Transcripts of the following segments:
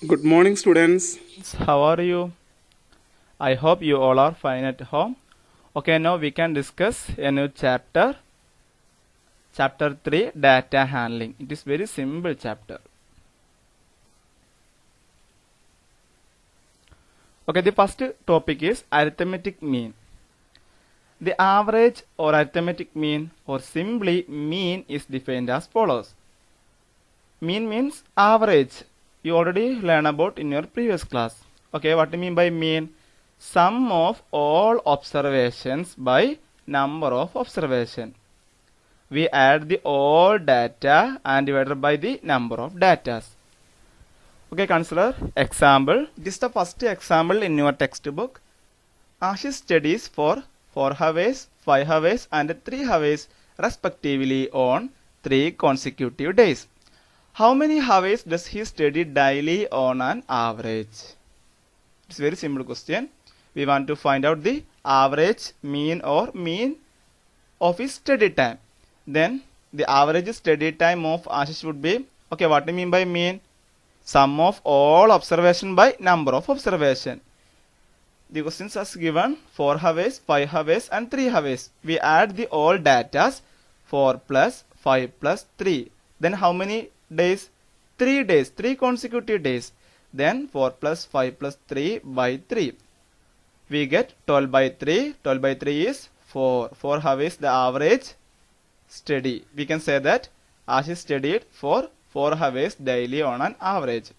Good morning, students. How are you? I hope you all are fine at home. Okay, now we can discuss a new chapter. Chapter 3 Data Handling. It is very simple chapter. Okay, the first topic is arithmetic mean. The average or arithmetic mean or simply mean is defined as follows. Mean means average. You already learned about in your previous class. Okay, what do you mean by mean? Sum of all observations by number of observation. We add the all data and divided by the number of datas. Okay, consider example. This is the first example in your textbook. Ashish studies for 4 hours, 5 hours and 3 hours respectively on 3 consecutive days. How many hours does he study daily on an average? It's a very simple question. We want to find out the average mean of his study time. Then the average study time of Ashish would be, okay, what do you mean by mean? Sum of all observation by number of observation. The questions are given 4 hours, 5 hours and 3 hours. We add the all datas 4 plus 5 plus 3. Then how many days? 3 days, 3 consecutive days. Then 4 plus 5 plus 3 by 3. We get 12 by 3. 12 by 3 is 4. 4 hours the average study. We can say that Ashish studied for 4 hours daily on an average.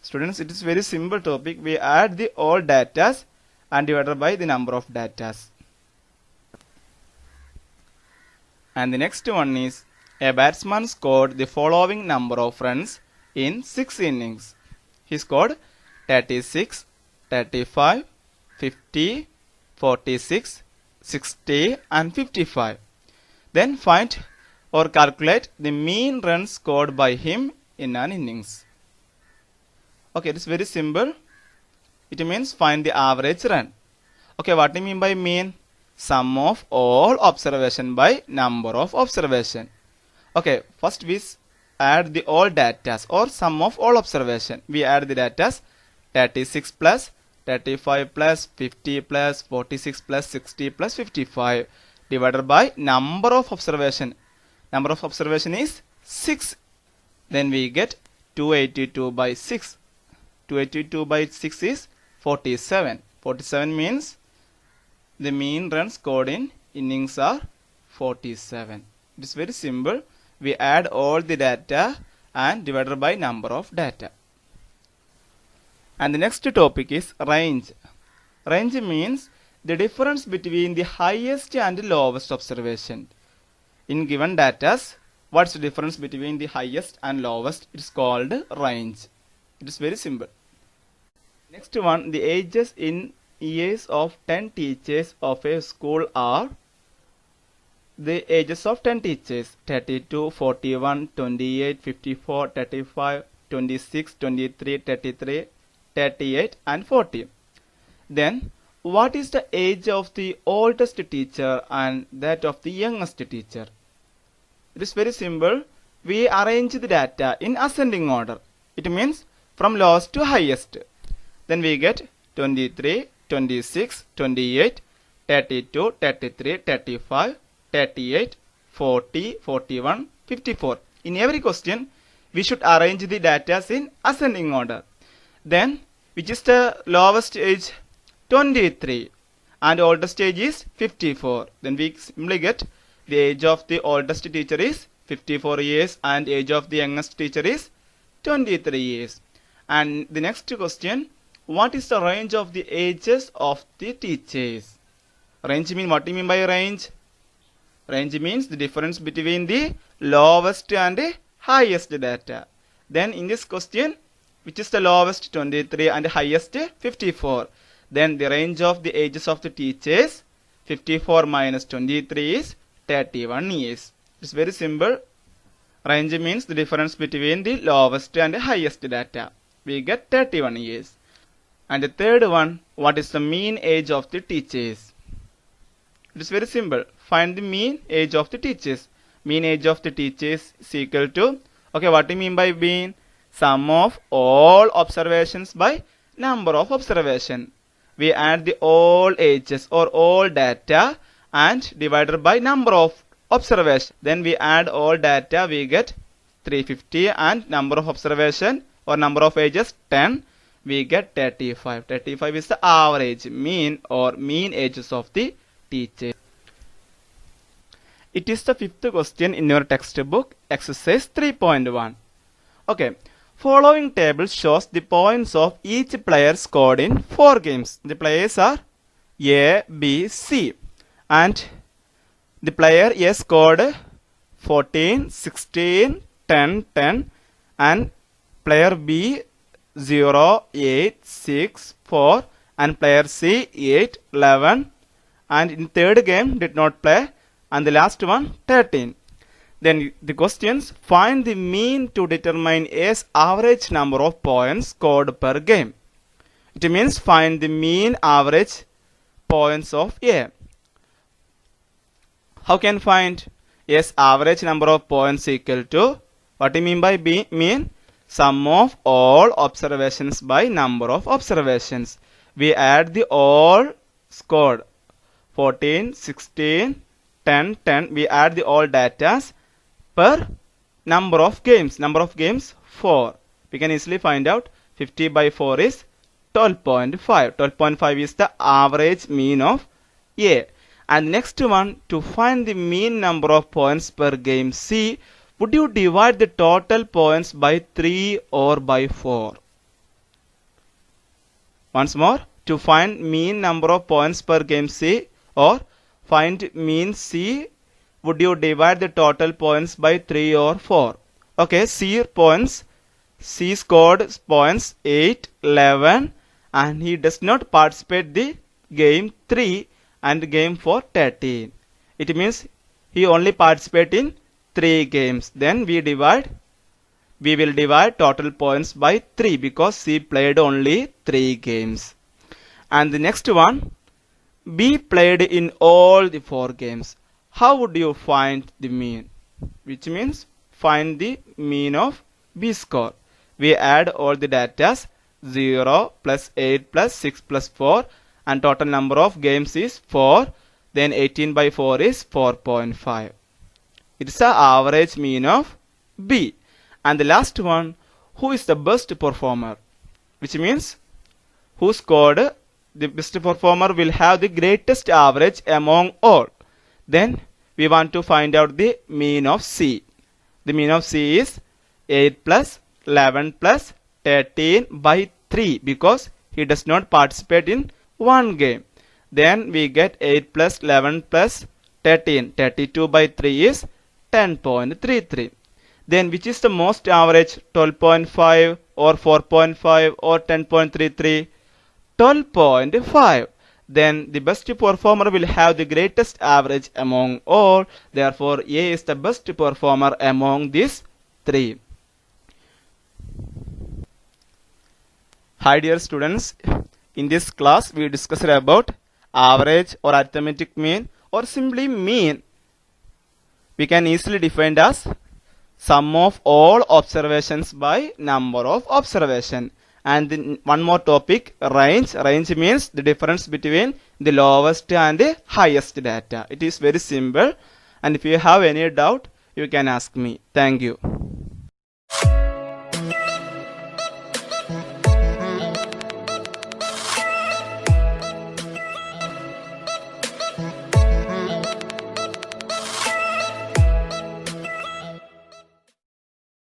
Students, it is very simple topic. We add the all datas and divided by the number of datas. And the next one is a batsman scored the following number of runs in 6 innings. He scored 36, 35, 50, 46, 60 and 55. Then find or calculate the mean runs scored by him in an innings. Okay, it is very simple. It means find the average run. Okay, what do you mean by mean? Sum of all observation by number of observation. Okay, first we add the all datas or sum of all observation. We add the datas 36 plus 35 plus 50 plus 46 plus 60 plus 55 divided by number of observation. Number of observation is 6. Then we get 282 by 6. 282 by 6 is 47. 47 means the mean runs scored in innings are 47. It is very simple. We add all the data and divided by number of data. And the next topic is range. Range means the difference between the highest and lowest observation. In given data, what's the difference between the highest and lowest? It's called range. It is very simple. Next one, the ages in years of 10 teachers of a school are the ages of 10 teachers 32, 41, 28, 54, 35, 26, 23, 33, 38 and 40. Then what is the age of the oldest teacher and that of the youngest teacher? It is very simple. We arrange the data in ascending order. It means from lowest to highest. Then we get 23, 26, 28, 32, 33, 35, 38, 40, 41, 54. In every question, we should arrange the data in ascending order. Then, which is the lowest age? 23. And oldest age is 54. Then we simply get the age of the oldest teacher is 54 years and age of the youngest teacher is 23 years. And the next question, what is the range of the ages of the teachers? Range means, what do you mean by range? Range means the difference between the lowest and the highest data. Then in this question, which is the lowest 23 and the highest 54. Then the range of the ages of the teachers 54 minus 23 is 31 years. It's very simple. Range means the difference between the lowest and the highest data. We get 31 years. And the third one, what is the mean age of the teachers? It is very simple. Find the mean age of the teachers. Mean age of the teachers is equal to, okay, what do you mean by mean? sum of all observations by number of observation. We add the all ages or all data and divided by number of observation. Then we add all data, we get 350, and number of observation or number of ages 10, we get 35. 35 is the average mean or mean ages of the teacher. It is the fifth question in your textbook, exercise 3.1. Okay, following table shows the points of each player scored in 4 games. The players are A, B, C, and the player A scored 14, 16, 10, 10, and player B 0, 8, 6, 4, and player C 8, 11, and in third game did not play, and the last one 13. Then the questions: find the mean to determine A's average number of points scored per game. It means find the mean average points of A. How can find A's average number of points equal to, what do you mean by B? Mean sum of all observations by number of observations. We add the all scored 14, 16, 10, 10. We add the all datas per number of games. Number of games 4. We can easily find out 50 by 4 is 12.5. 12.5 is the average mean of A. And next one, to find the mean number of points per game C, would you divide the total points by 3 or by 4? Once more, to find mean number of points per game C or find mean C, would you divide the total points by 3 or 4? Okay, C points, C scored points 8, 11, and he does not participate the game 3 and game 4 13. It means he only participate in 3 games. Then we will divide total points by 3 because C played only 3 games. And the next one, B played in all the 4 games. How would you find the mean? Which means find the mean of B score. We add all the datas 0 plus 8 plus 6 plus 4, and total number of games is 4. Then 18 by 4 is 4.5. It's the average mean of B. And the last one, who is the best performer? Which means who scored the best performer will have the greatest average among all. Then we want to find out the mean of C. The mean of C is 8 plus 11 plus 13 by 3 because he does not participate in one game. Then we get 8 plus 11 plus 13. 32 by 3 is 10.33. Then which is the most average, 12.5 or 4.5 or 10.33? 12.5. Then the best performer will have the greatest average among all. Therefore, A is the best performer among these 3. Hi dear students, in this class we discussed about average or arithmetic mean or simply mean. We can easily define as sum of all observations by number of observation. And then one more topic, range. Range means the difference between the lowest and the highest data. It is very simple, and if you have any doubt you can ask me. Thank you.